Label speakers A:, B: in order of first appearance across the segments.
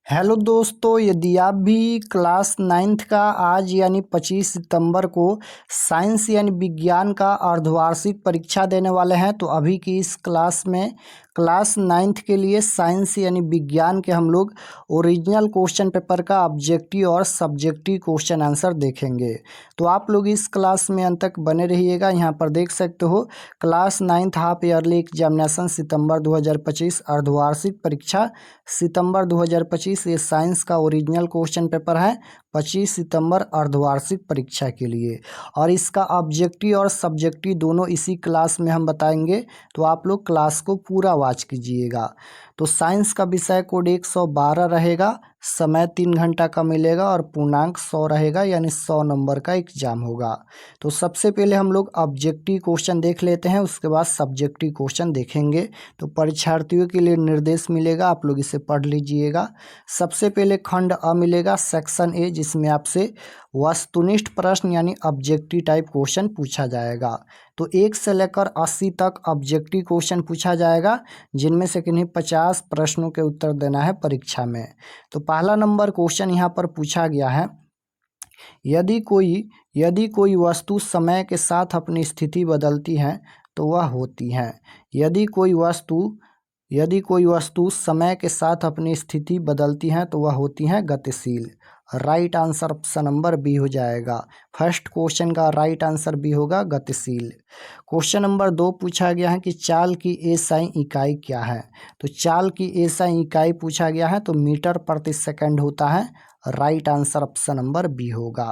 A: Hello दोस्तों, यदि आप भी क्लास 9th का आज यानी 25 सितंबर को साइंस यानी विज्ञान का अर्धवार्षिक परीक्षा देने वाले हैं तो अभी की इस क्लास में क्लास 9th के लिए साइंस यानी विज्ञान के हम लोग ओरिजिनल क्वेश्चन पेपर का ऑब्जेक्टिव और सब्जेक्टिव क्वेश्चन आंसर देखेंगे। तो आप लोग इस क्लास में अंत तक बने रहिएगा। यहाँ पर देख सकते हो class 9th half yearly examination सितंबर 2025 अर्धवार्षिक परीक्षा सितंबर 2025 ये साइंस का ओरिजिनल क्वेश्चन पेपर है 25 सितंबर अर्धवार्षिक परीक्षा के लिए। और इसका ऑब्जेक्टिव और सब्जेक्टिव दोनों इसी क्लास में हम बताएंगे, तो आप लोग क्लास को पूरा वॉच कीजिएगा। तो साइंस का विषय कोड 112 रहेगा, समय 3 घंटा का मिलेगा और पूर्णांक 100 रहेगा, यानी 100 नंबर का एग्जाम होगा। तो सबसे पहले हम लोग ऑब्जेक्टिव क्वेश्चन देख लेते हैं, उसके बाद सब्जेक्टिव क्वेश्चन देखेंगे। तो परीक्षार्थियों के लिए निर्देश मिलेगा, आप लोग इसे पढ़ लीजिएगा। सबसे पहले खंड अ मिलेगा, सेक्शन ए, जिसमें आपसे वस्तुनिष्ठ प्रश्न यानी ऑब्जेक्टिव टाइप क्वेश्चन पूछा जाएगा। तो 1 से लेकर 80 तक ऑब्जेक्टिव क्वेश्चन पूछा जाएगा, जिनमें से किन्हीं 50 प्रश्नों के उत्तर देना है परीक्षा में। तो पहला नंबर क्वेश्चन यहाँ पर पूछा गया है, यदि कोई वस्तु समय के साथ अपनी स्थिति बदलती है तो वह होती है। यदि कोई वस्तु समय के साथ अपनी स्थिति बदलती है तो वह होती है गतिशील। Right answer option number B हो जाएगा। फर्स्ट क्वेश्चन का राइट आंसर बी होगा, गतिशील। क्वेश्चन नंबर 2 पूछा गया है कि चाल की एसआई इकाई क्या है। तो चाल की एसआई इकाई पूछा गया है तो मीटर प्रति सेकंड होता है। Right answer option number B होगा।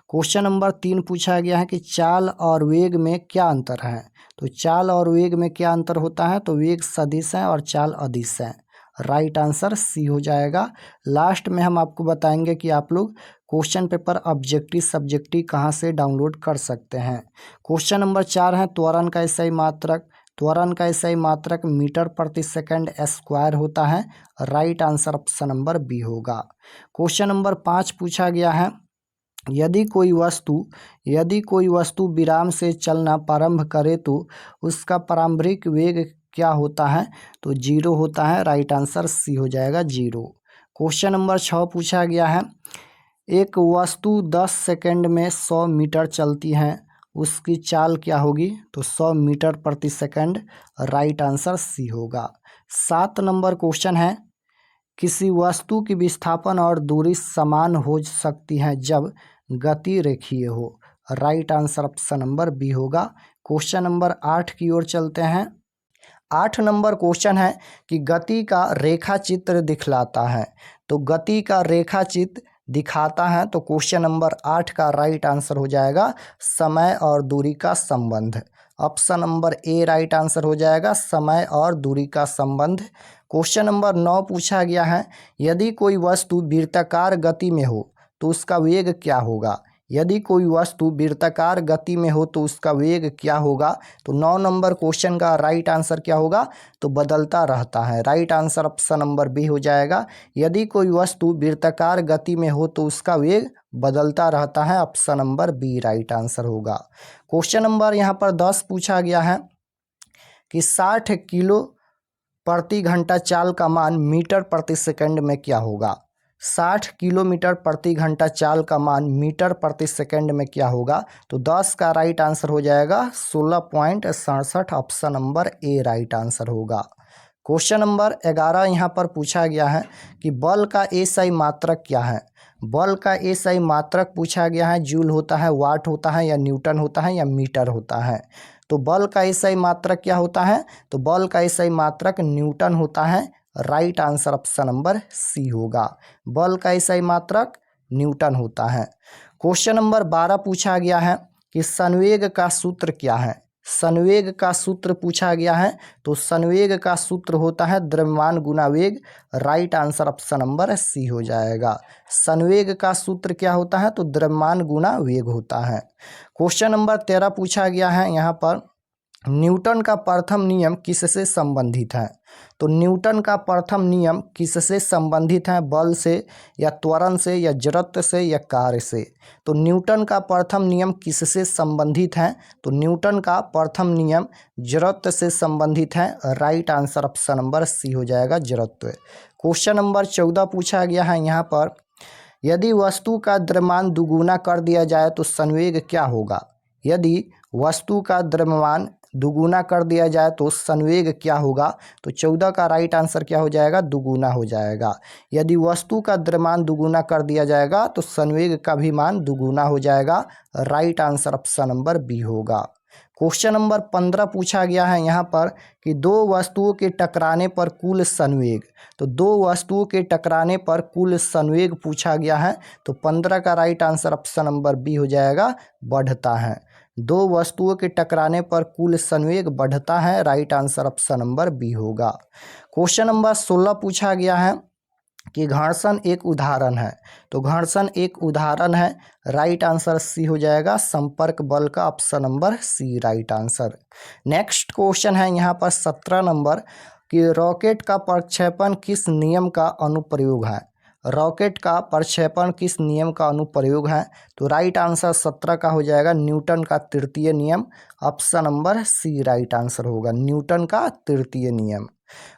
A: क्वेश्चन नंबर 3 पूछा गया है कि चाल और वेग में क्या अंतर है। तो चाल और वेग में क्या अंतर होता है, तो वेग सदिश है और चाल अदिश है। राइट आंसर सी हो जाएगा। लास्ट में हम आपको बताएंगे कि आप लोग क्वेश्चन पेपर ऑब्जेक्टिव सब्जेक्टिव कहाँ से डाउनलोड कर सकते हैं। क्वेश्चन नंबर 4 है त्वरण का एसआई मात्रक मीटर प्रति सेकंड स्क्वायर होता है। Right answer option number B होगा। क्वेश्चन नंबर 5 पूछा गया है, यदि कोई वस्तु विराम से चलना प्रारंभ करे तो उसका प्रारंभिक वेग क्या होता है, तो 0 होता है। राइट आंसर सी हो जाएगा, 0। क्वेश्चन नंबर 6 पूछा गया है, एक वस्तु 10 सेकंड में 100 मीटर चलती है, उसकी चाल क्या होगी, तो 100 मीटर प्रति सेकंड। राइट आंसर सी होगा। 7 नंबर क्वेश्चन है, किसी वस्तु की विस्थापन और दूरी समान हो सकती है जब गति रेखीय हो। Right answer option number B होगा। क्वेश्चन नंबर 8 की ओर चलते हैं। 8 नंबर क्वेश्चन है कि गति का रेखा चित्र दिखलाता है। तो गति का रेखा चित्र दिखाता है, तो क्वेश्चन नंबर 8 का राइट आंसर हो जाएगा समय और दूरी का संबंध। ऑप्शन नंबर ए राइट आंसर हो जाएगा, समय और दूरी का संबंध। क्वेश्चन नंबर 9 पूछा गया है, यदि कोई वस्तु वृत्ताकार गति में हो तो उसका वेग क्या होगा। यदि कोई वस्तु वृत्ताकार गति में हो तो उसका वेग क्या होगा। तो 9 नंबर क्वेश्चन का राइट आंसर क्या होगा, तो बदलता रहता है। Right answer option number B हो जाएगा। यदि कोई वस्तु वृत्ताकार गति में हो तो उसका वेग बदलता रहता है। Option number B right answer होगा। क्वेश्चन नंबर यहाँ पर 10 पूछा गया है कि 60 किलो प्रति घंटा चाल का मान मीटर प्रति सेकंड में क्या होगा। 60 किलोमीटर प्रति घंटा चाल का मान मीटर प्रति सेकंड में क्या होगा। तो 10 का राइट आंसर हो जाएगा 16.67। ऑप्शन नंबर ए राइट आंसर होगा। क्वेश्चन नंबर 11 यहाँ पर पूछा गया है कि बल का एसआई मात्रक क्या है। बल का एसआई मात्रक पूछा गया है, जूल होता है, वाट होता है, या न्यूटन होता है, या मीटर होता है। तो बल का एसआई मात्रक क्या होता है, तो बल का एसआई मात्रक न्यूटन होता है। Right answer option number C होगा। बल का एसआई मात्रक न्यूटन होता है। क्वेश्चन नंबर 12 पूछा गया है कि संवेग का सूत्र क्या है। संवेग का सूत्र पूछा गया है, तो संवेग का सूत्र होता है द्रव्यमान गुना वेग। Right answer option number C हो जाएगा। संवेग का सूत्र क्या होता है, तो द्रव्यमान गुना वेग होता है। क्वेश्चन नंबर 13 पूछा गया है, यहाँ पर न्यूटन का प्रथम नियम किससे संबंधित है। तो न्यूटन का प्रथम नियम किससे संबंधित है, बल से, या त्वरण से, या जड़त्व से, या कार्य से। तो न्यूटन का प्रथम नियम किससे संबंधित है, तो न्यूटन का प्रथम नियम जड़त्व से संबंधित है। Right answer option number C हो जाएगा, जड़त्व। क्वेश्चन नंबर 14 पूछा गया है यहाँ पर, यदि वस्तु का द्रव्यमान दुगुना कर दिया जाए तो संवेग क्या होगा। यदि वस्तु का द्रव्यमान दुगुना कर दिया जाए तो संवेग क्या होगा। तो 14 का राइट आंसर क्या हो जाएगा, दुगुना हो जाएगा। यदि वस्तु का द्रव्यमान दुगुना कर दिया जाएगा तो संवेग का भी मान दुगुना हो जाएगा। Right answer option number B होगा। क्वेश्चन नंबर 15 पूछा गया है यहाँ पर कि दो वस्तुओं के टकराने पर कुल संवेग। तो दो वस्तुओं के टकराने पर कुल संवेग पूछा गया है। तो 15 का right answer option number B हो जाएगा, बढ़ता है। दो वस्तुओं के टकराने पर कुल संवेग बढ़ता है। Right answer option number B होगा। क्वेश्चन नंबर 16 पूछा गया है कि घर्षण एक उदाहरण है। तो घर्षण एक उदाहरण है। राइट आंसर सी हो जाएगा, संपर्क बल का option number C right answer. Next question है यहाँ पर 17 नंबर कि रॉकेट का प्रक्षेपण किस नियम का अनुप्रयोग है। रॉकेट का प्रक्षेपण किस नियम का अनुप्रयोग है। तो राइट आंसर 17 का हो जाएगा, न्यूटन का तृतीय नियम। Option number C right answer होगा, न्यूटन का तृतीय नियम।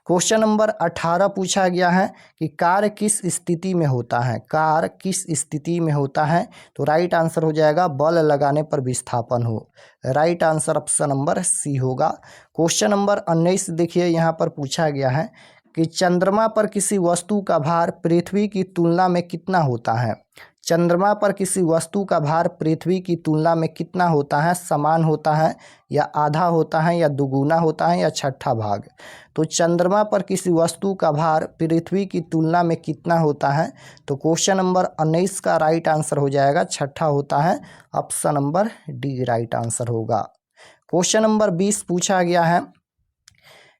A: क्वेश्चन नंबर 18 पूछा गया है कि कार्य किस स्थिति में होता है। कार्य किस स्थिति में होता है। तो राइट आंसर हो जाएगा, बल लगाने पर विस्थापन हो। Right answer option number C होगा। क्वेश्चन नंबर 19 देखिए यहाँ पर पूछा गया है कि चंद्रमा पर किसी वस्तु का भार पृथ्वी की तुलना में कितना होता है। चंद्रमा पर किसी वस्तु का भार पृथ्वी की तुलना में कितना होता है। समान होता है या आधा होता है या दुगुना होता है या छठा भाग। तो चंद्रमा पर किसी वस्तु का भार पृथ्वी की तुलना में कितना होता है। तो क्वेश्चन नंबर 19 का राइट आंसर हो जाएगा, छठा होता है। Option number D right answer होगा। क्वेश्चन नंबर 20 पूछा गया है,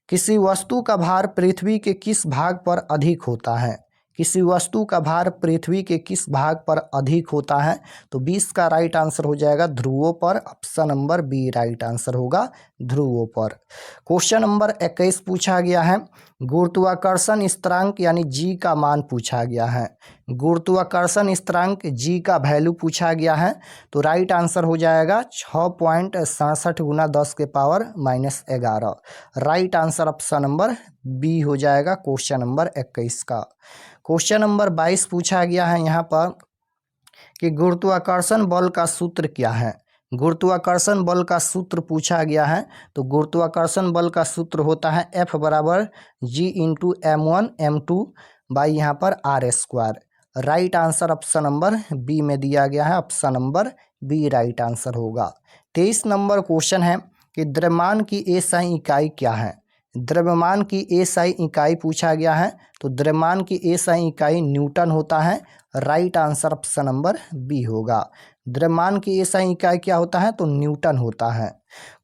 A: किसी वस्तु का भार पृथ्वी के किस भाग पर अधिक होता है। किसी वस्तु का भार पृथ्वी के किस भाग पर अधिक होता है। तो 20 का राइट आंसर हो जाएगा, ध्रुवों पर। Option number B right answer होगा, ध्रुवों पर। क्वेश्चन नंबर 21 पूछा गया है, गुरुत्वाकर्षण स्थिरांक यानी जी का मान पूछा गया है। गुरुत्वाकर्षण स्थिरांक जी का वैल्यू पूछा गया है। तो राइट आंसर हो जाएगा 6.67 गुना 10 के power -11। Right answer option number B हो जाएगा, क्वेश्चन नंबर 21 का। क्वेश्चन नंबर 22 पूछा गया है यहाँ पर कि गुरुत्वाकर्षण बल का सूत्र क्या है। गुरुत्वाकर्षण बल का सूत्र पूछा गया है। तो गुरुत्वाकर्षण बल का सूत्र होता है F बराबर G into M1 M2 by यहाँ पर R²। Right answer option number B में दिया गया है, option number B right answer होगा। 23 नंबर क्वेश्चन है कि द्रव्यमान की एसआई इकाई क्या है। द्रव्यमान की एसआई इकाई पूछा गया है। तो द्रव्यमान की एसआई इकाई न्यूटन होता है। Right answer option number B होगा। द्रव्यमान की एसआई इकाई क्या होता है, तो न्यूटन होता है।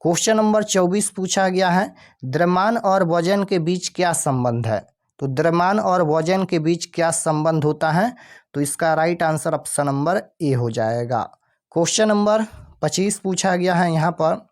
A: क्वेश्चन नंबर 24 पूछा गया है, द्रव्यमान और वजन के बीच क्या संबंध है। तो द्रव्यमान और वजन के बीच क्या संबंध होता है। तो इसका राइट आंसर ऑप्शन नंबर ए हो जाएगा। क्वेश्चन नंबर 25 पूछा गया है यहाँ पर।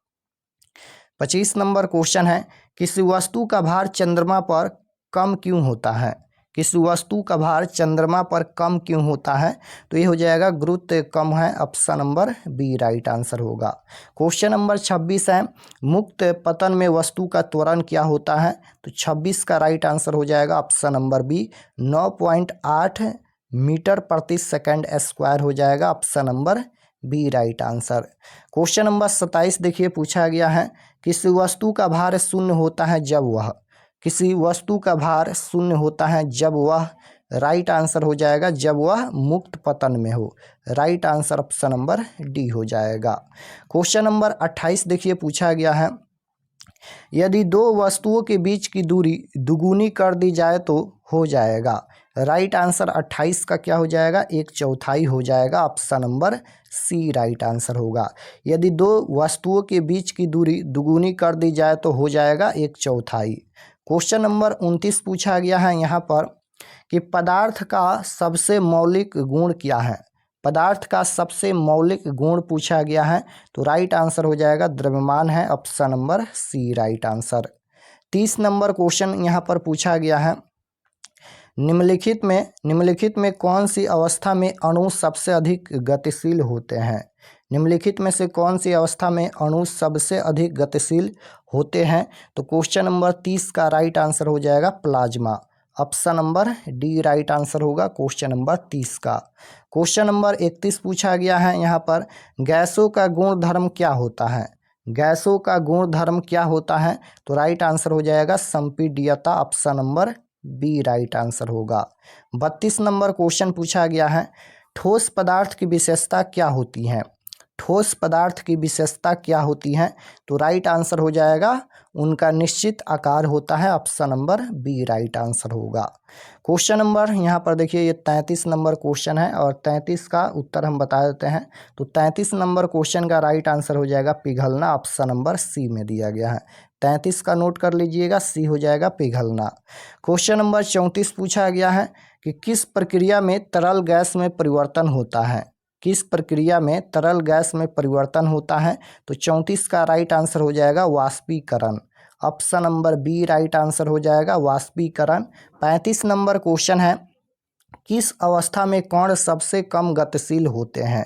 A: 25 नंबर क्वेश्चन है, किसी वस्तु का भार चंद्रमा पर कम क्यों होता है। किसी वस्तु का भार चंद्रमा पर कम क्यों होता है। तो ये हो जाएगा, गुरुत्व कम है। Option number B right answer होगा। क्वेश्चन नंबर 26 है, मुक्त पतन में वस्तु का त्वरण क्या होता है। तो 26 का राइट आंसर हो जाएगा, ऑप्शन नंबर बी 9.8 मीटर प्रति सेकंड स्क्वायर हो जाएगा। Option number B right answer. Question number 27 देखिए पूछा गया है, किसी वस्तु का भार शून्य होता है जब वह। किसी वस्तु का भार शून्य होता है जब वह। राइट आंसर हो जाएगा, जब वह मुक्त पतन में हो। Right answer option number D हो जाएगा। क्वेश्चन नंबर 28 देखिए पूछा गया है, यदि दो वस्तुओं के बीच की दूरी दुगुनी कर दी जाए तो हो जाएगा। राइट आंसर 28 का क्या हो जाएगा, 1/4 हो जाएगा। Option number C right answer होगा। यदि दो वस्तुओं के बीच की दूरी दुगुनी कर दी जाए तो हो जाएगा 1/4। क्वेश्चन नंबर 29 पूछा गया है यहाँ पर कि पदार्थ का सबसे मौलिक गुण क्या है। पदार्थ का सबसे मौलिक गुण पूछा गया है। तो राइट आंसर हो जाएगा, द्रव्यमान है। Option number C right answer. 30 number question यहाँ पर पूछा गया है, निम्नलिखित में कौन सी अवस्था में अणु सबसे अधिक गतिशील होते हैं। निम्नलिखित में से कौन सी अवस्था में अणु सबसे अधिक गतिशील होते हैं। तो क्वेश्चन नंबर 30 का राइट आंसर हो जाएगा, plasma. Option number D right answer होगा क्वेश्चन नंबर 30 का। क्वेश्चन नंबर 31 पूछा गया है यहाँ पर, गैसों का गुण धर्म क्या होता है? गैसों का गुण धर्म क्या होता है? तो राइट आंसर हो जाएगा संपीड्यता, option number B right answer होगा। 32 नंबर क्वेश्चन पूछा गया है, ठोस पदार्थ की विशेषता क्या होती है? ठोस पदार्थ की विशेषता क्या होती है? तो राइट आंसर हो जाएगा उनका निश्चित आकार होता है, option number B right answer होगा। क्वेश्चन नंबर यहाँ पर देखिए, ये 33 नंबर क्वेश्चन है और 33 का उत्तर हम बता देते हैं। तो 33 नंबर क्वेश्चन का राइट आंसर हो जाएगा पिघलना, ऑप्शन नंबर सी में दिया गया है। 33 का नोट कर लीजिएगा, सी हो जाएगा पिघलना। क्वेश्चन नंबर 34 पूछा गया है कि किस प्रक्रिया में तरल गैस में परिवर्तन होता है? किस प्रक्रिया में तरल गैस में परिवर्तन होता है? तो 34 का राइट आंसर हो जाएगा वाष्पीकरण, option number B right answer हो जाएगा वाष्पीकरण। 35 नंबर क्वेश्चन है, किस अवस्था में कण सबसे कम गतिशील होते हैं?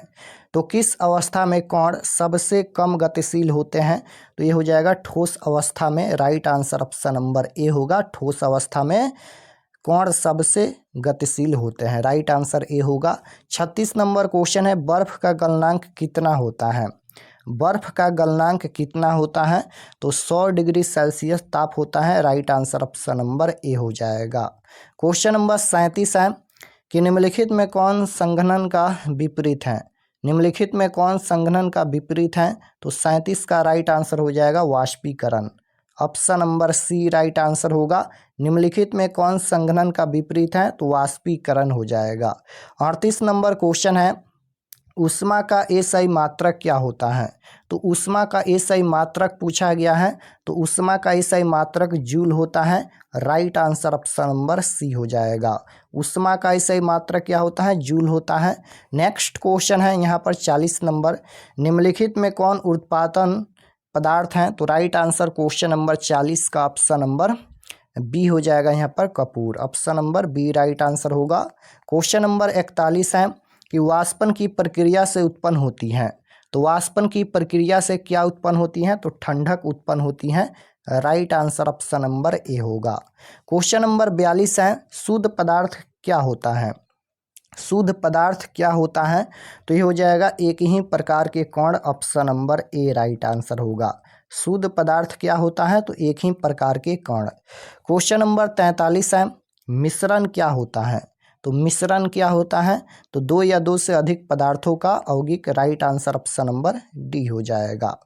A: तो किस अवस्था में कण सबसे कम गतिशील होते हैं? तो ये हो जाएगा ठोस अवस्था में, right answer option number A होगा, ठोस अवस्था में कण सबसे गतिशील होते हैं, राइट आंसर ए होगा। 36 नंबर क्वेश्चन है, बर्फ का गलनांक कितना होता है? बर्फ का गलनांक कितना होता है? तो 100 डिग्री सेल्सियस ताप होता है, राइट आंसर ऑप्शन नंबर ए हो जाएगा। क्वेश्चन नंबर 37 है कि निम्नलिखित में कौन संघनन का विपरीत है? निम्नलिखित में कौन संघनन का विपरीत है? तो 37 का राइट आंसर हो जाएगा वाष्पीकरण, option number C right answer होगा। निम्नलिखित में कौन संघनन का विपरीत है? तो वाष्पीकरण हो जाएगा। 38 नंबर क्वेश्चन है, ऊष्मा का एसआई मात्रक क्या होता है? तो ऊष्मा का एसआई मात्रक पूछा गया है, तो ऊष्मा का एसआई मात्रक जूल होता है, right answer option number C हो जाएगा। ऊष्मा का एसआई मात्रक क्या होता है? जूल होता है। नेक्स्ट क्वेश्चन है यहाँ पर 40 नंबर, निम्नलिखित में कौन उत्पादन पदार्थ हैं? तो राइट आंसर क्वेश्चन नंबर 40 का ऑप्शन नंबर बी हो जाएगा यहाँ पर कपूर, option number B right answer होगा। क्वेश्चन नंबर 41 है कि वाष्पन की प्रक्रिया से उत्पन्न होती है। तो वाष्पन की प्रक्रिया से क्या उत्पन्न होती है? तो ठंडक उत्पन्न होती है, right answer option number A होगा। क्वेश्चन नंबर 42 है, शुद्ध पदार्थ क्या होता है? शुद्ध पदार्थ क्या होता है? तो ये हो जाएगा एक ही प्रकार के कण, ऑप्शन नंबर ए राइट आंसर होगा। शुद्ध पदार्थ क्या होता है? तो एक ही प्रकार के कण। क्वेश्चन नंबर 43 है, मिश्रण क्या होता है? तो मिश्रण क्या होता है? तो दो या दो से अधिक पदार्थों का यौगिक, right answer option number D हो जाएगा।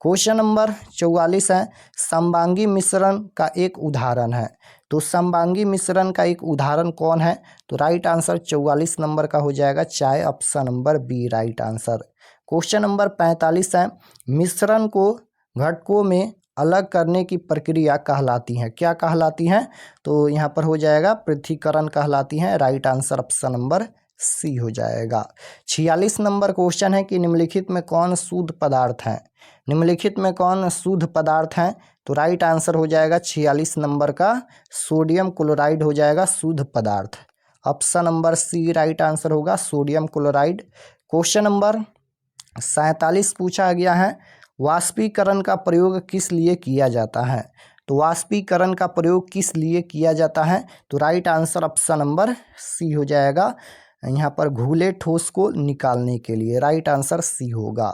A: क्वेश्चन नंबर 44 है, समबांगी मिश्रण का एक उदाहरण है। तो समबांगी मिश्रण का एक उदाहरण कौन है? तो राइट आंसर 44 नंबर का हो जाएगा चाय, option number B right answer. Question number 45 है, मिश्रण को घटकों में अलग करने की प्रक्रिया कहलाती है, क्या कहलाती है? तो यहाँ पर हो जाएगा पृथक्करण कहलाती है, right answer option number C हो जाएगा। 46 नंबर क्वेश्चन है कि निम्नलिखित में कौन शुद्ध पदार्थ है? निम्नलिखित में कौन शुद्ध पदार्थ है? तो राइट आंसर हो जाएगा 46 नंबर का सोडियम क्लोराइड हो जाएगा शुद्ध पदार्थ, option number C right answer होगा सोडियम क्लोराइड। क्वेश्चन नंबर 47 पूछा गया है, वाष्पीकरण का प्रयोग किस लिए किया जाता है? तो वाष्पीकरण का प्रयोग किस लिए किया जाता है? तो right answer option number C हो जाएगा, यहाँ पर घुले ठोस को निकालने के लिए, राइट आंसर सी होगा।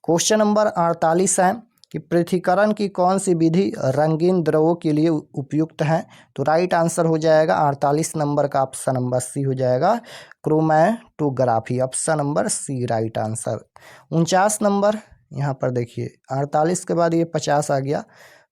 A: क्वेश्चन नंबर 48 है कि पृथक्करण की कौन सी विधि रंगीन द्रव्यों के लिए उपयुक्त है? तो राइट आंसर हो जाएगा 48 नंबर का ऑप्शन नंबर सी हो जाएगा chromatography, option number C right answer. 49 number यहाँ पर देखिए, 48 के बाद ये 50 आ गया,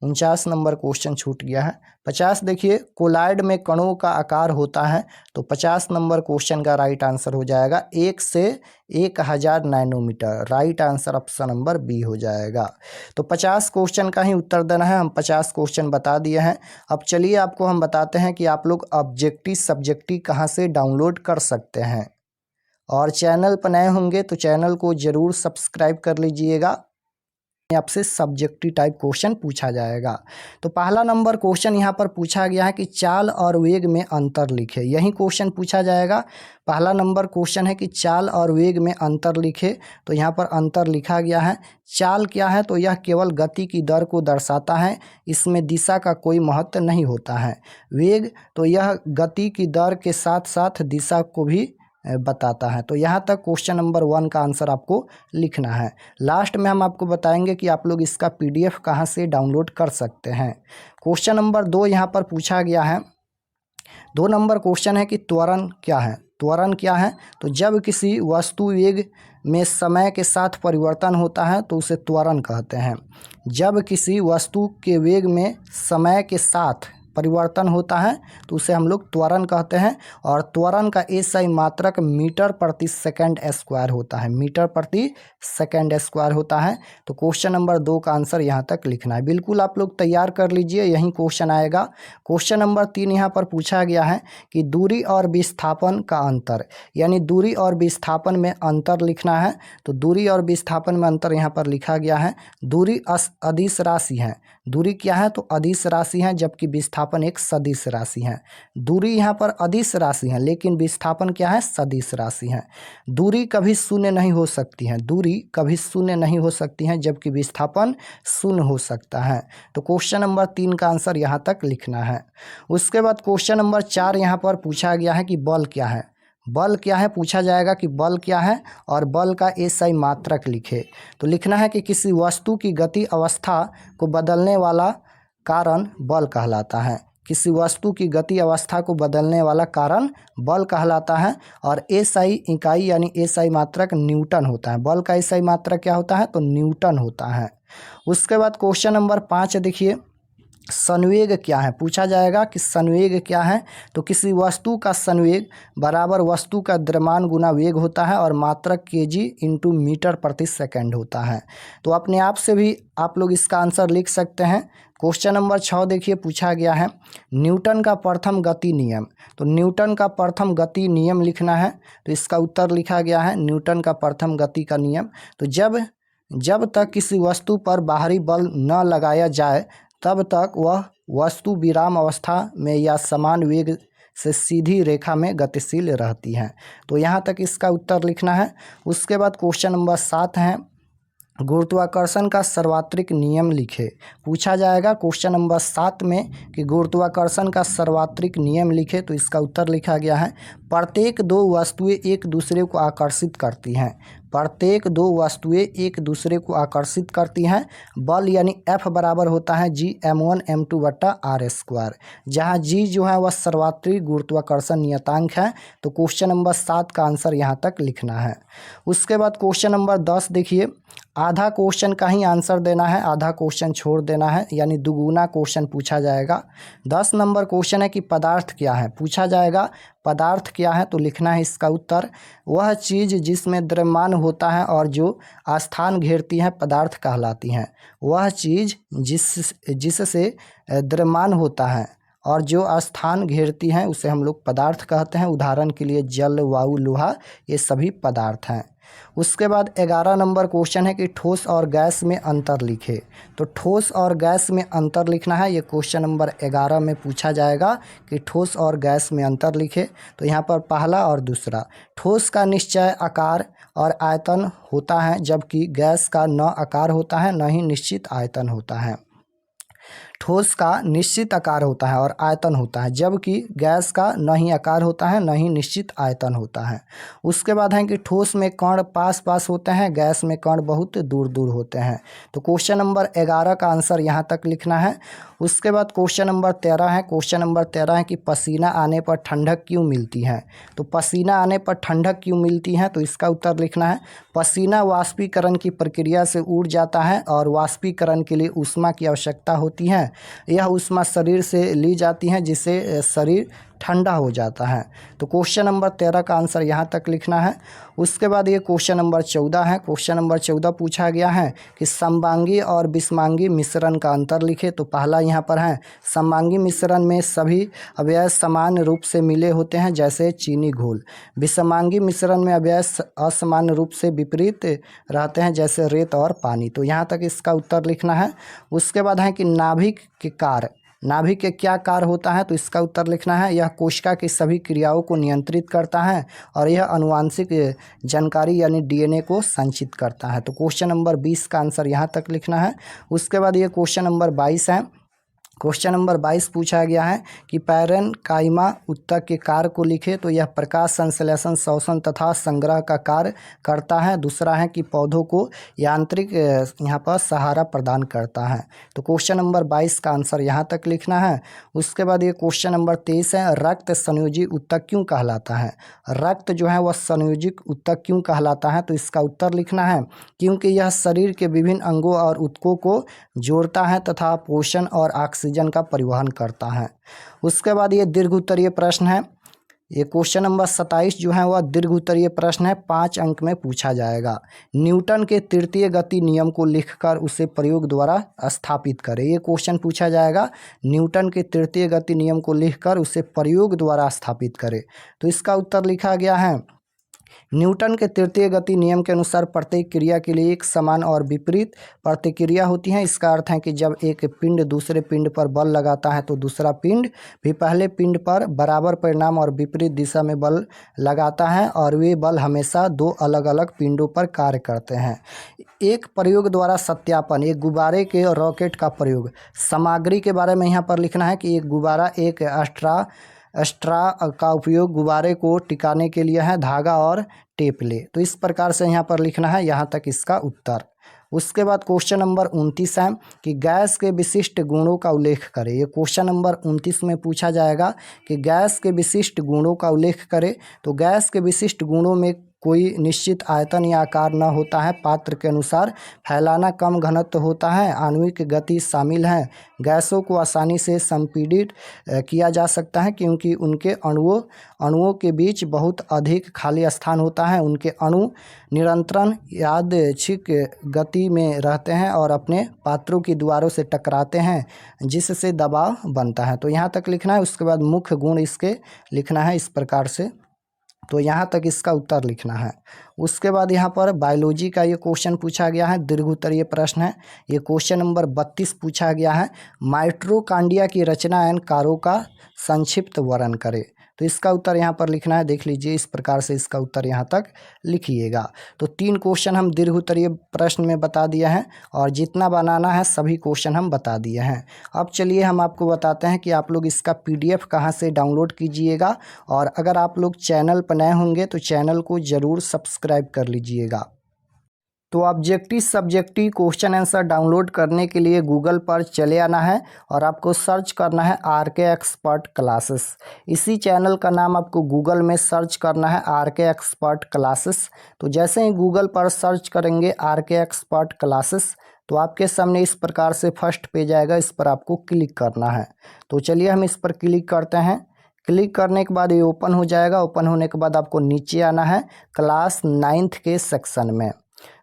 A: 49 नंबर क्वेश्चन छूट गया है। 50 देखिए, कोलाइड में कणों का आकार होता है। तो 50 नंबर क्वेश्चन का राइट आंसर हो जाएगा 1 से 1000 nanometre, right answer option number B हो जाएगा। तो 50 क्वेश्चन का ही उत्तर देना है, हम 50 क्वेश्चन बता दिए हैं। अब चलिए आपको हम बताते हैं कि आप लोग ऑब्जेक्टिव सब्जेक्टिव कहाँ से डाउनलोड कर सकते हैं। और चैनल पर नए होंगे तो चैनल को ज़रूर सब्सक्राइब कर लीजिएगा। आपसे सब्जेक्टिव टाइप क्वेश्चन पूछा जाएगा। तो पहला नंबर क्वेश्चन यहाँ पर पूछा गया है कि चाल और वेग में अंतर लिखे, यही क्वेश्चन पूछा जाएगा। पहला नंबर क्वेश्चन है कि चाल और वेग में अंतर लिखे, तो यहाँ पर अंतर लिखा गया है। चाल क्या है, तो यह केवल गति की दर को दर्शाता है, इसमें दिशा का कोई महत्व नहीं होता है। वेग तो यह गति की दर के साथ साथ दिशा को भी बताता है। तो यहाँ तक क्वेश्चन नंबर 1 का आंसर आपको लिखना है। लास्ट में हम आपको बताएंगे कि आप लोग इसका PDF कहाँ से डाउनलोड कर सकते हैं। क्वेश्चन नंबर 2 यहाँ पर पूछा गया है। 2 नंबर क्वेश्चन है कि त्वरण क्या है। त्वरण क्या है, तो जब किसी वस्तु वेग में समय के साथ परिवर्तन होता है तो उसे त्वरण कहते हैं। जब किसी वस्तु के वेग में समय के साथ परिवर्तन होता है तो उसे हम लोग त्वरण कहते हैं। और त्वरण का SI मात्रक मीटर प्रति सेकंड स्क्वायर होता है, मीटर प्रति सेकंड स्क्वायर होता है। तो क्वेश्चन नंबर 2 का आंसर यहाँ तक लिखना है। बिल्कुल आप लोग तैयार कर लीजिए, यही क्वेश्चन आएगा। क्वेश्चन नंबर 3 यहाँ पर पूछा गया है कि दूरी और विस्थापन का अंतर, यानी दूरी और विस्थापन में अंतर लिखना है। तो दूरी और विस्थापन में अंतर यहाँ पर लिखा गया है। दूरी अदिश राशि है, दूरी क्या है, तो अदिश राशि है, जबकि विस्थापन एक सदिश राशि है। दूरी यहाँ पर अदिश राशि है, लेकिन विस्थापन क्या है, सदिश राशि है। दूरी कभी शून्य नहीं हो सकती है, दूरी कभी शून्य नहीं हो सकती है, जबकि विस्थापन शून्य हो सकता है। तो क्वेश्चन नंबर 3 का आंसर यहाँ तक लिखना है। उसके बाद क्वेश्चन नंबर 4 यहाँ पर पूछा गया है कि बल क्या है। बल क्या है पूछा जाएगा कि बल क्या है, और बल का SI मात्रक लिखे। तो लिखना है कि किसी वस्तु की गति अवस्था को बदलने वाला कारण बल कहलाता है। किसी वस्तु की गति अवस्था को बदलने वाला कारण बल कहलाता है। और SI इकाई यानी SI मात्रक न्यूटन होता है। बल का SI मात्रक क्या होता है, तो न्यूटन होता है। उसके बाद क्वेश्चन नंबर 5 देखिए, संवेग क्या है पूछा जाएगा कि संवेग क्या है। तो किसी वस्तु का संवेग बराबर वस्तु का द्रव्यमान गुना वेग होता है, और मात्रक kg × मीटर प्रति सेकंड होता है। तो अपने आप से भी आप लोग इसका आंसर लिख सकते हैं। क्वेश्चन नंबर 6 देखिए, पूछा गया है न्यूटन का प्रथम गति नियम। तो न्यूटन का प्रथम गति नियम लिखना है। तो इसका उत्तर लिखा गया है न्यूटन का प्रथम गति का नियम। तो जब तक किसी वस्तु पर बाहरी बल न लगाया जाए तब तक वह वस्तु विराम अवस्था में या समान वेग से सीधी रेखा में गतिशील रहती है। तो यहाँ तक इसका उत्तर लिखना है। उसके बाद क्वेश्चन नंबर 7 है, गुरुत्वाकर्षण का सार्वत्रिक नियम लिखे। पूछा जाएगा क्वेश्चन नंबर 7 में कि गुरुत्वाकर्षण का सार्वत्रिक नियम लिखे। तो इसका उत्तर लिखा गया है, प्रत्येक 2 वस्तुएं एक दूसरे को आकर्षित करती हैं। प्रत्येक 2 वस्तुएं एक दूसरे को आकर्षित करती हैं। बल यानी F बराबर होता है G m1m2/r², जहाँ G जो है वह सार्वत्रिक गुरुत्वाकर्षण नियतांक है। तो क्वेश्चन नंबर 7 का आंसर यहाँ तक लिखना है। उसके बाद क्वेश्चन नंबर 10 देखिए, आधा क्वेश्चन का ही आंसर देना है, आधा क्वेश्चन छोड़ देना है, यानी दुगुना क्वेश्चन पूछा जाएगा। 10 नंबर क्वेश्चन है कि पदार्थ क्या है पूछा जाएगा। पदार्थ क्या है, तो लिखना है इसका उत्तर, वह चीज़ जिसमें द्रव्यमान होता है और जो स्थान घेरती है पदार्थ कहलाती हैं। वह चीज़ जिससे द्रव्यमान होता है और जो स्थान घेरती हैं उसे हम लोग पदार्थ कहते हैं। उदाहरण के लिए जल, वायु, लोहा, ये सभी पदार्थ हैं। उसके बाद 11 नंबर क्वेश्चन है कि ठोस और गैस में अंतर लिखे। तो ठोस और गैस में अंतर लिखना है, ये क्वेश्चन नंबर 11 में पूछा जाएगा कि ठोस और गैस में अंतर लिखे। तो यहाँ पर पहला और दूसरा, ठोस का निश्चय आकार और आयतन होता है, जबकि गैस का न आकार होता है न ही निश्चित आयतन होता है। ठोस का निश्चित आकार होता है और आयतन होता है, जबकि गैस का न ही आकार होता है न ही निश्चित आयतन होता है। उसके बाद है कि ठोस में कण पास पास होते हैं, गैस में कण बहुत दूर दूर होते हैं। तो क्वेश्चन नंबर 11 का आंसर यहाँ तक लिखना है। उसके बाद क्वेश्चन नंबर 13 है। क्वेश्चन नंबर 13 है कि पसीना आने पर ठंडक क्यों मिलती है। तो पसीना आने पर ठंडक क्यों मिलती है, तो इसका उत्तर लिखना है, पसीना वाष्पीकरण की प्रक्रिया से उड़ जाता है और वाष्पीकरण के लिए ऊष्मा की आवश्यकता होती है। यह ऊष्मा शरीर से ली जाती है, जिससे शरीर ठंडा हो जाता है। तो क्वेश्चन नंबर 13 का आंसर यहाँ तक लिखना है। उसके बाद ये क्वेश्चन नंबर 14 है। क्वेश्चन नंबर 14 पूछा गया है कि समबांगी और विषमांगी मिश्रण का अंतर लिखे। तो पहला यहाँ पर है, समबांगी मिश्रण में सभी अवयव समान रूप से मिले होते हैं जैसे चीनी घोल। विषमांगी मिश्रण में अवयव असमान रूप से विपरीत रहते हैं जैसे रेत और पानी। तो यहाँ तक इसका उत्तर लिखना है। उसके बाद है कि नाभिक के कार्य, नाभिक के क्या कार्य होता है। तो इसका उत्तर लिखना है, यह कोशिका की सभी क्रियाओं को नियंत्रित करता है और यह आनुवांशिक जानकारी यानी डीएनए को संचित करता है। तो क्वेश्चन नंबर 20 का आंसर यहाँ तक लिखना है। उसके बाद ये क्वेश्चन नंबर 22 है। क्वेश्चन नंबर 22 पूछा गया है कि पैरेनकाइमा उत्तक के कार्य को लिखे। तो यह प्रकाश संश्लेषण, शोषण तथा संग्रह का कार्य करता है। दूसरा है कि पौधों को यांत्रिक यहाँ पर सहारा प्रदान करता है। तो क्वेश्चन नंबर 22 का आंसर यहाँ तक लिखना है। उसके बाद ये क्वेश्चन नंबर 23 है, रक्त संयोजी उत्तक क्यों कहलाता है। रक्त जो है वह संयोजी उत्तक क्यों कहलाता है। तो इसका उत्तर लिखना है, क्योंकि यह शरीर के विभिन्न अंगों और ऊतकों को जोड़ता है तथा पोषण और ऑक्सीजन का परिवहन करता है। उसके बाद ये दीर्घ उत्तरीय प्रश्न है। ये क्वेश्चन नंबर 27 जो है वह दीर्घ उत्तरीय प्रश्न है, 5 अंक में पूछा जाएगा। न्यूटन के तृतीय गति नियम को लिखकर उसे प्रयोग द्वारा स्थापित करें। ये क्वेश्चन पूछा जाएगा, न्यूटन के तृतीय गति नियम को लिखकर उसे प्रयोग द्वारा स्थापित करें। तो इसका उत्तर लिखा गया है, न्यूटन के तृतीय गति नियम के अनुसार प्रत्येक क्रिया के लिए एक समान और विपरीत प्रतिक्रिया होती है। इसका अर्थ है कि जब एक पिंड दूसरे पिंड पर बल लगाता है तो दूसरा पिंड भी पहले पिंड पर बराबर परिणाम और विपरीत दिशा में बल लगाता है और वे बल हमेशा दो अलग अलग पिंडों पर कार्य करते हैं। एक प्रयोग द्वारा सत्यापन, एक गुब्बारे के रॉकेट का प्रयोग। सामग्री के बारे में यहाँ पर लिखना है कि एक गुब्बारा एक स्ट्रा का उपयोग गुब्बारे को टिकाने के लिए है, धागा और टेप ले। तो इस प्रकार से यहाँ पर लिखना है, यहाँ तक इसका उत्तर। उसके बाद क्वेश्चन नंबर 29 है कि गैस के विशिष्ट गुणों का उल्लेख करें। ये क्वेश्चन नंबर 29 में पूछा जाएगा कि गैस के विशिष्ट गुणों का उल्लेख करें। तो गैस के विशिष्ट गुणों में कोई निश्चित आयतन या आकार न होता है, पात्र के अनुसार फैलाना, कम घनत्व होता है, आणविक गति शामिल है, गैसों को आसानी से संपीड़ित किया जा सकता है क्योंकि उनके अणुओं के बीच बहुत अधिक खाली स्थान होता है, उनके अणु निरंतर यादृच्छिक गति में रहते हैं और अपने पात्रों की दीवारों से टकराते हैं जिससे दबाव बनता है। तो यहाँ तक लिखना है। उसके बाद मुख्य गुण इसके लिखना है इस प्रकार से। तो यहाँ तक इसका उत्तर लिखना है। उसके बाद यहाँ पर बायोलॉजी का ये क्वेश्चन पूछा गया है, दीर्घ उत्तरीय प्रश्न है। ये क्वेश्चन नंबर 32 पूछा गया है, माइटोकॉन्ड्रिया की रचना एवं कार्यों का संक्षिप्त वर्णन करें। तो इसका उत्तर यहाँ पर लिखना है, देख लीजिए इस प्रकार से इसका उत्तर यहाँ तक लिखिएगा। तो 3 क्वेश्चन हम दीर्घ उत्तरीय प्रश्न में बता दिए हैं और जितना बनाना है सभी क्वेश्चन हम बता दिए हैं। अब चलिए हम आपको बताते हैं कि आप लोग इसका PDF कहाँ से डाउनलोड कीजिएगा। और अगर आप लोग चैनल पर नए होंगे तो चैनल को ज़रूर सब्सक्राइब कर लीजिएगा। तो objective subjective question answer download करने के लिए गूगल पर चले आना है और आपको सर्च करना है RK एक्सपर्ट क्लासेस। इसी चैनल का नाम आपको गूगल में सर्च करना है, RK एक्सपर्ट क्लासेस। तो जैसे ही गूगल पर सर्च करेंगे RK एक्सपर्ट क्लासेस तो आपके सामने इस प्रकार से फर्स्ट पेज आएगा, इस पर आपको क्लिक करना है। तो चलिए हम इस पर क्लिक करते हैं। क्लिक करने के बाद ये ओपन हो जाएगा। ओपन होने के बाद आपको नीचे आना है क्लास 9th के सेक्शन में।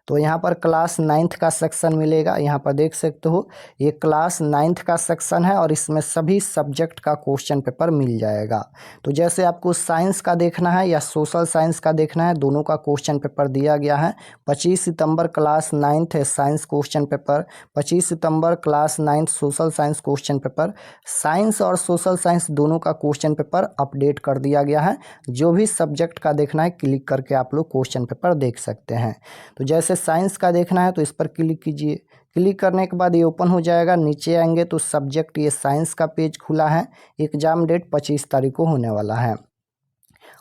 A: तो यहाँ पर क्लास 9th का सेक्शन मिलेगा, यहाँ पर देख सकते हो ये क्लास 9th का सेक्शन है और इसमें सभी सब्जेक्ट का क्वेश्चन पेपर मिल जाएगा। तो जैसे आपको साइंस का देखना है या सोशल साइंस का देखना है, दोनों का क्वेश्चन पेपर दिया गया है। 25 सितंबर class 9th science question paper, 25 सितंबर class 9th social science question paper. Science और सोशल साइंस दोनों का क्वेश्चन पेपर अपडेट कर दिया गया है। जो भी सब्जेक्ट का देखना है क्लिक करके आप लोग क्वेश्चन पेपर देख सकते हैं। तो जैसे साइंस का देखना है तो इस पर क्लिक कीजिए। क्लिक करने के बाद ये ओपन हो जाएगा। नीचे आएंगे तो सब्जेक्ट ये साइंस का पेज खुला है। एग्जाम डेट 25 तारीख को होने वाला है।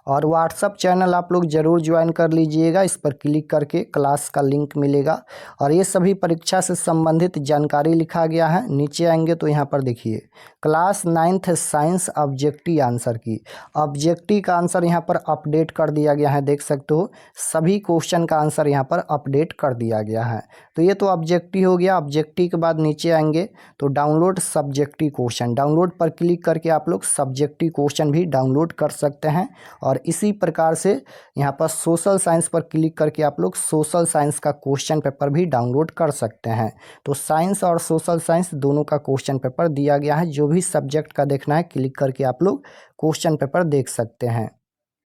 A: और व्हाट्सअप चैनल आप लोग ज़रूर ज्वाइन कर लीजिएगा, इस पर क्लिक करके क्लास का लिंक मिलेगा। और ये सभी परीक्षा से संबंधित जानकारी लिखा गया है। नीचे आएंगे तो यहाँ पर देखिए class 9th science objective answer की ऑब्जेक्टिव का आंसर यहाँ पर अपडेट कर दिया गया है। देख सकते हो सभी क्वेश्चन का आंसर यहाँ पर अपडेट कर दिया गया है। तो ये तो ऑब्जेक्टिव हो गया। ऑब्जेक्टिव के बाद नीचे आएंगे तो डाउनलोड सब्जेक्टिव क्वेश्चन, डाउनलोड पर क्लिक करके आप लोग सब्जेक्टिव क्वेश्चन भी डाउनलोड कर सकते हैं। और इसी प्रकार से यहाँ पर सोशल साइंस पर क्लिक करके आप लोग सोशल साइंस का क्वेश्चन पेपर भी डाउनलोड कर सकते हैं। तो साइंस और सोशल साइंस दोनों का क्वेश्चन पेपर दिया गया है। जो भी सब्जेक्ट का देखना है क्लिक करके आप लोग क्वेश्चन पेपर देख सकते हैं।